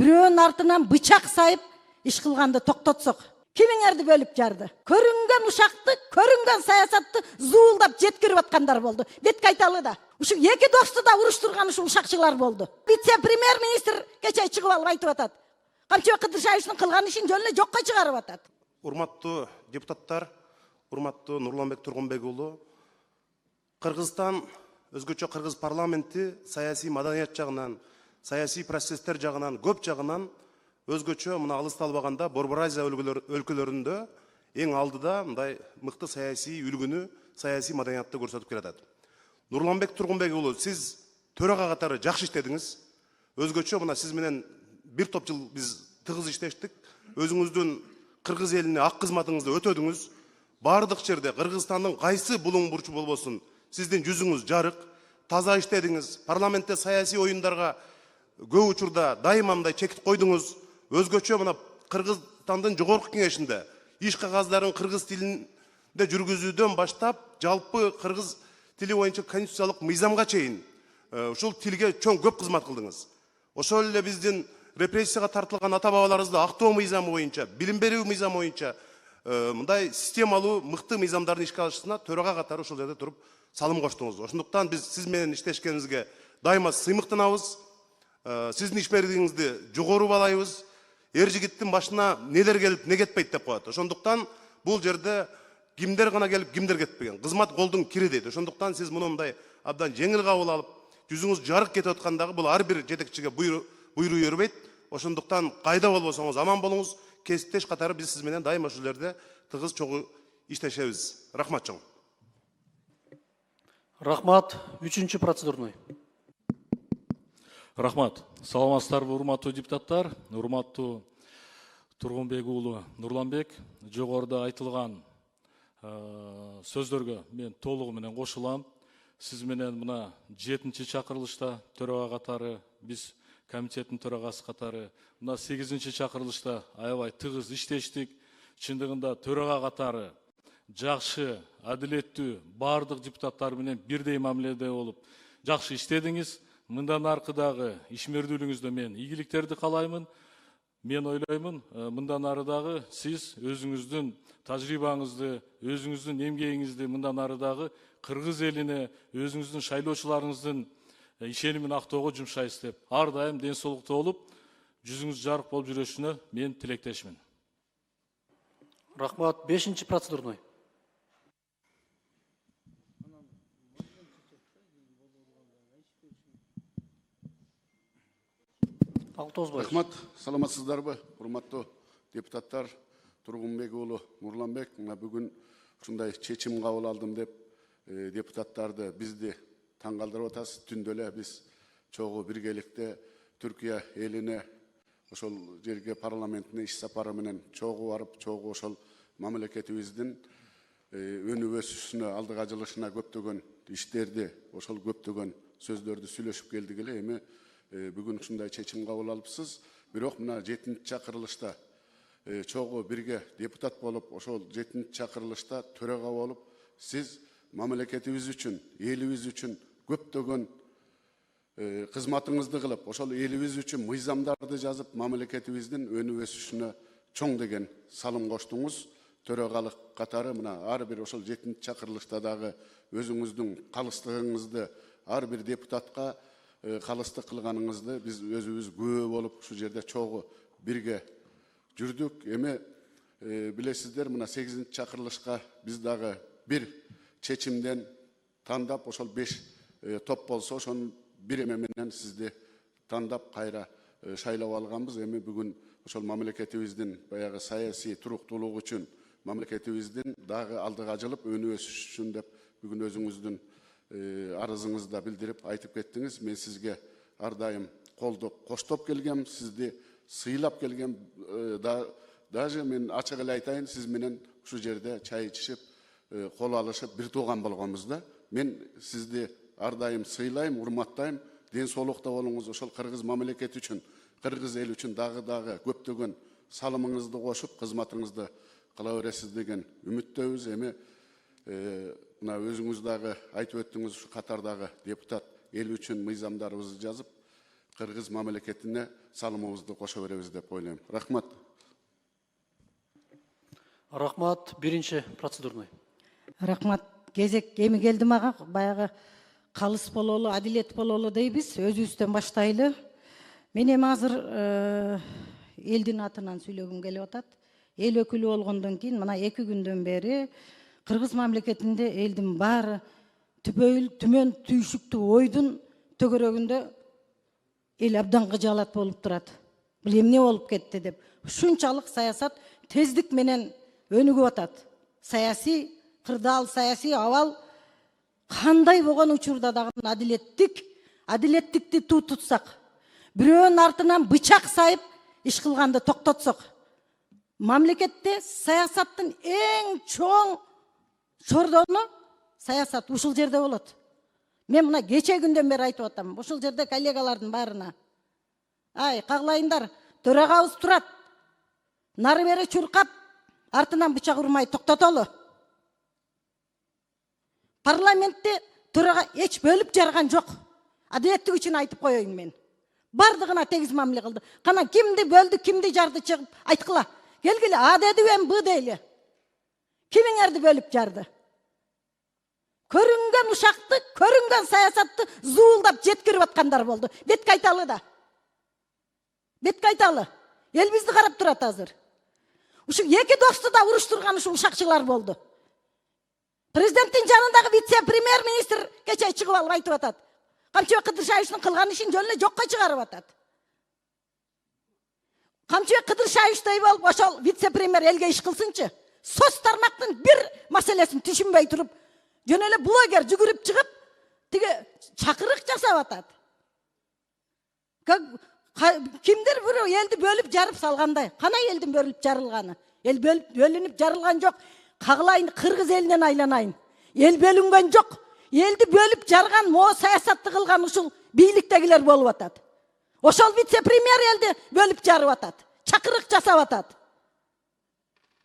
бирөөнүн артынан бычак сайып иш кылганды токтотсок, кимиңерди бөлүп жарды? Көрүнгөн ушакты, көрүнгөн саясатты зуулдап жеткирип аткандар болду. Бетке айталы да. Ушу эки досту да уруштурган ушу ушакчылар болду. Вице-премьер-министр кече чыгып алып айтып атат. Камчыбек Кыдыршаевдин кылган ишин жөн эле жокко чыгарып атат. Урматтуу депутаттар, урматтуу Нурланбек Тургунбек уулу, Кыргызстан, өзгөчө кыргыз парламенти саясий маданият жагынан, саясий процесстер жагынан, көп жагынан өзгөчө мына алысталбаганда Борбор Азия өлкөлөрүндө эң алдыда мындай мыкты саясий үлгүнү, саясий маданиятты көрсөтүп келатат. Нурланбек Тургунбек уулу, сиз төрага катары жакшы иштедиңиз. Өзгөчө мына сиз менен бир топ жыл биз тыгыз иштештик. Өзүңүздүн кыргыз элине ак кызматыңызды өтөдүңүз. Бардык жерде Кыргызстандын кайсы булуң бурчу болбосун, сиздин жүзүңүз жарык, таза иштедиңиз. Парламентте саясий оюндарга көп учурда дайыма мындай чекит койдуңуз. Өзгөчө мына Кыргызстандын жогорку кеңешинде иш кагаздарын кыргыз тилинде жүргүзүүдөн баштап, жалпы кыргыз тили боюнча конституциялык мыйзамга чейин ушул тилге чоң көп кызмат кылдыңыз. Ошол эле биздин репрессияга тартылган ата бабаларыбызды актоо мыйзамы боюнча, билим берүү мыйзамы боюнча мындай системалуу мыкты мыйзамдардын ишке алышына төрага катары ошол жерде туруп салым коштуңуз. Ошондуктан биз сиз менен иштешкенибизге дайыма сыймыктанабыз. Сиздин ишмердигиңизди жогору баалайбыз. Эр жигиттин башына нелер келип, не кетпейт деп коет. Ошондуктан бул жерде кимдер гана келип, кимдер кетпеген. Кызмат колдун кири дейт. Ошондуктан сиз муну мындай абдан жеңил кабыл алып, жүзүңүз жарык кетип аткандагы бул ар бир жетекчиге буйруу бербейт. Ошондуктан кайда болбосоңуз аман болуңуз. Кесиптеш катары биз сиз менен дайыма ушул жерде тыгыз чогуу иштешебиз. Рахмат чоң. Рахмат. Үчүнчү процедурный. Рахмат. Саламатсыздарбы, урматтуу депутаттар, урматтуу Тургунбек уулу Нурланбек. Жогоруда айтылган сөздөргө мен толугу менен кошулам. Сиз менен мына 7-чи чакырылышта төрага катары, биз комитеттин төрагасы катары мына 8-чи чакырылышта аябай тыгыз иштештик. Чындыгында төрага катары жакшы, адилеттүү бардык депутаттар менен бирдей мамиледе болуп жакшы иштедиңиз. Мындан аркыдагы ишмердүүлүгүңүздө мен ийгиликтерди каалаймын. Мен ойлоймун, мындан арыдагы сиз өзүңүздүн тажрыйбаңызды, өзүңүздүн эмгегиңизди мындан арыдагы кыргыз элине, өзүңүздүн шайлоочуларыңыздын ишенимин актоого жумшайсыз деп. Ар дайым ден соолуктуу болуп, жүзүңүз жарык болуп жүрүшүнө мен тилектешмин. Рахмат. 5-чи процедурный. Рахмат. Саламатсыздарбы, урматтуу депутаттар, Тургунбек уулу Нурланбек. Бүгүн ушундай чечим кабыл алдым деп депутаттарды, бизди таң калтырып атасыз. Түндө эле биз чогуу биргеликте Түркия элине ошол жерге парламентине иш сапары менен чогуу барып, чогуу ошол мамлекетибиздин өнүп өсүшүнө, алдыга жылышына көптөгөн иштерди, ошол көптөгөн сөздөрдү сүйлөшүп келдик эле. Эми бүгүн ушундай чечим кабыл алыпсыз. Бирок мына 7-чи чакырылышта чогуу бирге депутат болуп, ошол 7-чи чакырылышта төрага болуп, сиз мамлекетибиз үчүн, элибиз үчүн көптөгөн кызматыңызды кылып, ошол элибиз үчүн мыйзамдарды жазып, мамлекетибиздин өнүп өсүшүнө чоң деген салым коштуңуз. Төрагалык катары мына ар бир ошол 7-чи чакырылышта дагы өзүңүздүн калыстыгыңызды, ар бир депутатка калыстык кылганыңызды биз өзүбүз күбө болуп ушу жерде чогуу бирге жүрдүк. Эми билесиздер, мына 8-чи чакырылышка биз дагы бир чечимден тандап, ошол 5 топ болсо, ошонун бир эме менен сизди тандап кайра шайлап алганбыз. Эми бүгүн ошол мамлекетибиздин баягы саясий туруктуулугу үчүн, мамлекетибиздин дагы алдыга жылып өнүп өсүш үчүн деп бүгүн өзүңүздүн арызыңызда билдирип айтып кеттиңиз. Мен сизге ар дайым колду коштоп келгем, сизди сыйлап келгем. Даже мен ачык эле айтайын, сиз менен ушу жерде чай ичишип, кол алышып, бир тууган болгонбуз да. Мен сизди ар дайым сыйлайм, урматтайм. Ден соолукта болуңуз. Ошол кыргыз мамлекети үчүн, кыргыз эл үчүн дагы көптөгөн салымыңызды кошуп, кызматыңызды кыла бересиз деген үмүттөбүз. Эми мына өзүңүз дагы айтып өттүңүз, ушу катардагы депутат эл үчүн мыйзамдарыбызды жазып, кыргыз мамлекетине салымыбызды кошо беребиз деп ойлойм. Рахмат. Рахмат, биринчи процедурный. Рахмат. Кезек эми келди мага. Баягы калыс бололу, адилет бололу дейбиз. Өзүбүздөн баштайлы. Мен эми азыр элдин атынан сүйлөгүм келип атат. Эл өкүлү болгондон кийин мына 2 күндөн бери Кыргыз мамлекетинде элдин баары түмөн түйшүктүү ойдун төгөрөгүндө эл абдан кыжаалат болуп турат. Бул эмне болуп кетти деп. Ушунчалык саясат тездик менен өнүгүп атат. Саясий кырдаал, саясий абал кандай болгон учурда дагы адилеттикти туу тутсак, бирөөнүн артынан бычак сайып иш кылганды токтотсок, мамлекетте саясаттын эң чоң чордону саясат ушул жерде болот. Мен мына кече күндөн бери айтып атам. Ушул жерде коллегалардын баарына. Ай, каглайындар, төрагабыз турат. Нары бери чуркап, артынан бычак урмай токтотолу. Парламентте төрага эч бөлүп жарган жок. Адилеттик үчүн айтып коеюн мен. Бардыгына тегиз мамиле кылды. Кана кимди бөлдү, кимди жарды чыгып айткыла. Келгиле, А деди эм Б дейли. Кимиңерди бөлүп жарды? Көрүнгөн ушакты, көрүнгөн саясатты зуулдап жеткирип аткандар болду. Бет кайталы да. Бет кайталы. Эл бизди карап турат азыр. Ушу 2 досту да уруштурган ушу ушакчылар болду. Президенттин жанындагы вице-премьер-министр кече чыгып алып айтып атат. Камчыбек Кыдыршаевичтин кылган ишин жөн эле жокко чыгарып атат. Камчыбек Кыдыршаевичтей болуп ошол вице-премьер элге иш кылсынчы. Соц тармактын бир маселесин түшүнбөй туруп, жөн эле блогер жүгүрүп чыгып, тиги чакырык жасап атат. Кимдир бирөө элди бөлүп жарып салгандай. Кана элдин бөлүп жарылганы? Эл бөлүнүп жарылган жок. Каглайын Кыргыз элинен айланайын. Эл бөлүнгөн жок. Элди бөлүп жарган, мо саясатты кылган ушул бийликтегилер болуп атат. Ошол вице-премьер элди бөлүп жарып атат. Чакырык жасап атат.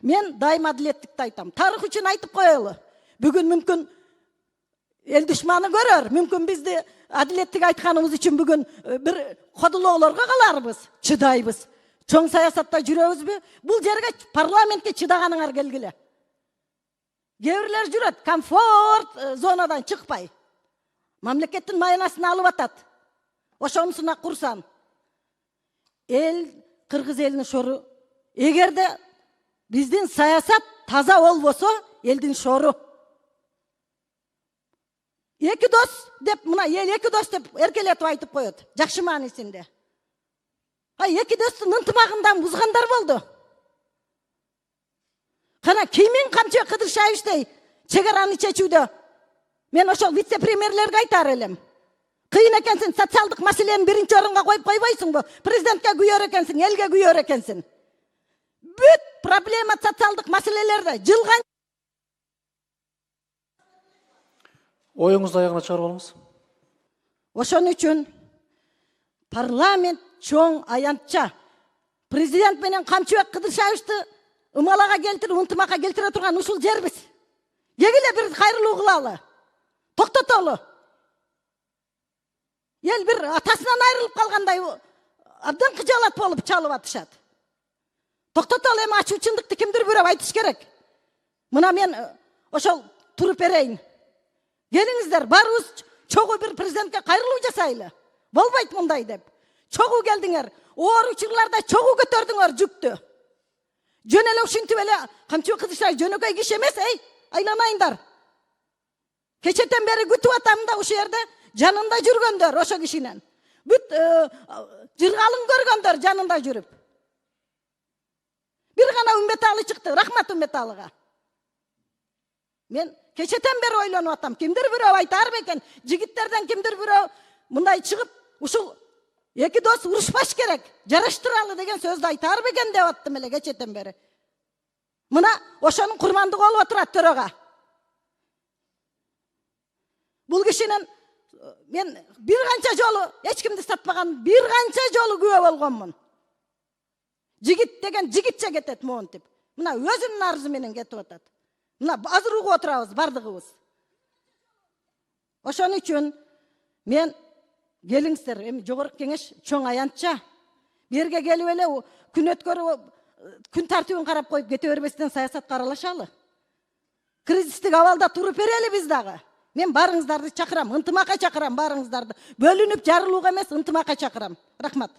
Мен дайым адилеттикти айтам. Тарых үчүн айтып коелу. Бүгүн мүмкүн эл душманы көрөр, мүмкүн бизди адилеттик айтканыбыз үчүн бүгүн бир кодулоолорго каларбыз, чыдайбыз. Чоң саясатта жүрөбүзбү? Бул жерге парламентке чыдаганыңар келгиле. Кээ-бирлер жүрөт, комфорт зонадан чыкпай. Мамлекеттин майнасын алып атат. Ошонусуна курсан. Эл, Кыргыз элинин шору, эгерде биздин саясат таза болбосо, элдин шору. 2 дос деп, мына эл 2 дос деп эркелетип айтып коет. Жакшы маанисинде. 2 достун ынтымагындан бузгандар болду. Кана кимин Камчыбек Кыдыршаевичтей чегараны чечүүдө мен ошол вице-премьерлерге айтар элем. Кыйын экенсиң, социалдык маселени биринчи орунга коюп койбойсуңбу? Президентке күйөр экенсиң, элге күйөр экенсиң. Бүт проблема социалдык маселелерде жылган. Оюңузду аягына чыгарып алыңыз. Ошон үчүн парламент чоң аянтча президент менен Камчыбек Кыдыршаевичти ымалага келтирип, ынтымакка келтире турган ушул жербиз. Кегиле бир кайрылуу кылалы. Токтотолу. Ел бир атасынан айрылып калгандай абдан кыжаалат болуп чалып атышат. Токтотолу, эми ачуучундукты кимдир бирөө айтыш керек. Мына мен ошол туруп берейин. Келиңиздер, барыбыз чогуу бир президентке кайрылуу жасайлы. Болбойт мындай деп. Чогуу келдиңер, оор учурларда чогуу көтөрдүңөр жүктү. Жөн эле ушинтип эле Камчыбек Кыдыршаевич жөнөкөй киши эмес, айланайындар. Кечетен бери күтүп атам да ушул жерде жанында жүргөндөр ошо кишинен. Бүт жыргалын көргөндөр жанында жүрүп. Бир гана Үмбеталы чыкты, рахмат Үмбеталыга. Мен кечетен бери ойлонуп атам, кимдир бирөө айтар бекен, жигиттерден кимдир бирөө мындай чыгып, ушул 2 дос урушпаш керек, жараштыралы деген сөздү айтар бекен деп аттым эле кечетен бери. Мына ошонун курмандыгы болуп отурат төрага. Бул кишинен мен бир канча жолу эч кимди сатпаган, бир канча жолу күбө болгонмун. Жигит деген жигитче кетет монтип. Мына өзүнүн арызы менен кетип атат. Мына азыр угуп отурабыз бардыгыбыз. Ошон үчүн мен келиңиздер, эми жогорку кеңеш чоң аянтча Берге келип эле күн өткөрүп күн тартибин карап коюп кете бербестен саясатка аралашалы. Кризистик абалда туруп берели биз дагы. Мен барыңыздарды чакырам, ынтымакка чакырам барыңыздарды. Бөлүнүп жарылууга эмес, ынтымакка чакырам. Рахмат.